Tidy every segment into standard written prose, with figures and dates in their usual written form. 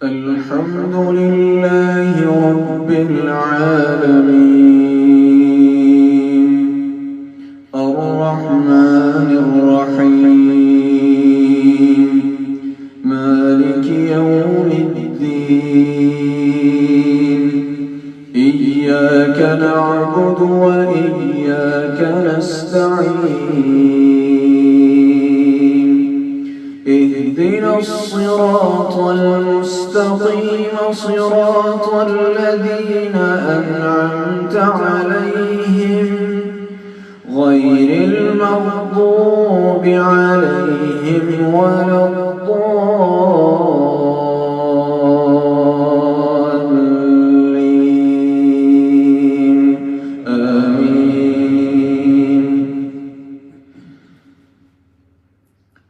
الحمد لله رب العالمين الرحمن الرحيم مالك يوم الدين إياك نعبد وإياك نستعين اهدنا الصراط المستقيم صراط الذين أنعمت عليهم غير المغضوب عليهم ولا الضالين آمين.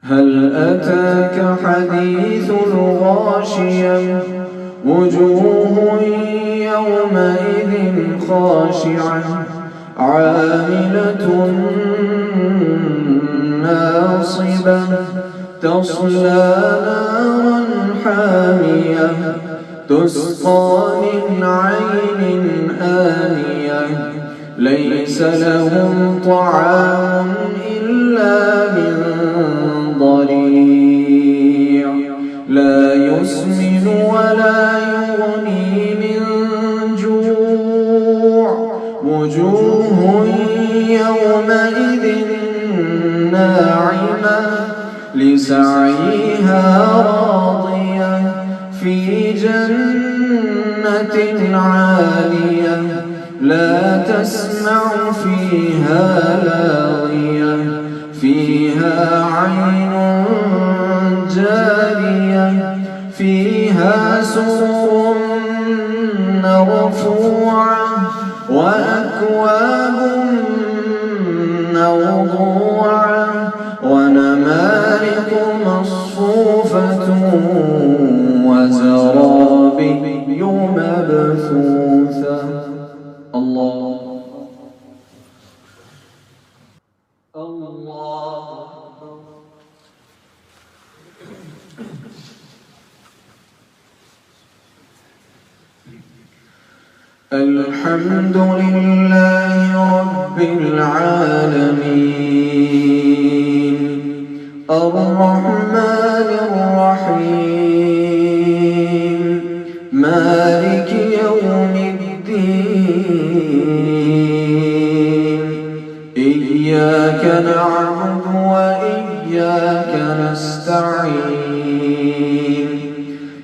هل أتاك حديث الغاشية وجوه يومئذ خاشعة عاملة ناصبة تصلى نارا حامية تسقى من عين آنية ليس لهم طعام إلا من ضريع لا يسمن ولا يغني من جوع وجوه يومئذ ناعمة لسعيها راضية في جنة عالية لا تسمع فيها لاغية فيها عين جارية فيها سرر مرفوعة وأكواب موضوعة ونمارق مصفوفة وزرابي مبثوثة. الله الحمد لله رب العالمين الرحمن الرحيم مالك يوم الدين إياك نعبد وإياك نستعين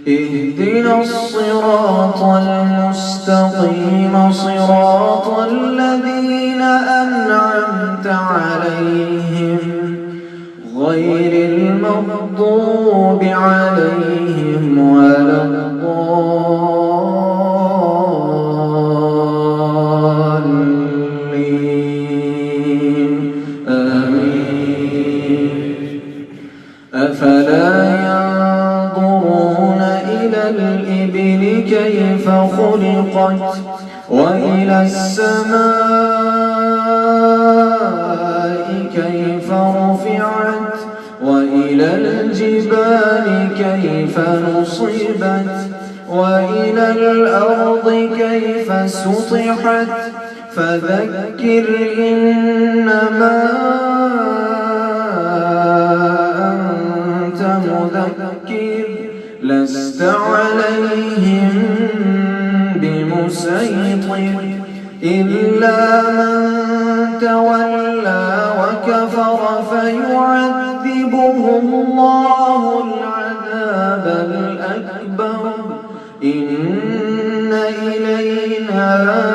اهدنا الصراط المستقيم صراط الذين أنعمت عليهم غير المغضوب عليهم ولا الضالين آمين. أفلا ينظرون إلى الإبل كيف خلقت وإلى السماء كيف رفعت وإلى الجبال كيف نصبت وإلى الأرض كيف سطحت فذكر إنما أنت مذكر لست عليهم بمسيطر إلا من تولى وكفر فيعذبه الله العذاب الأكبر إن إلينا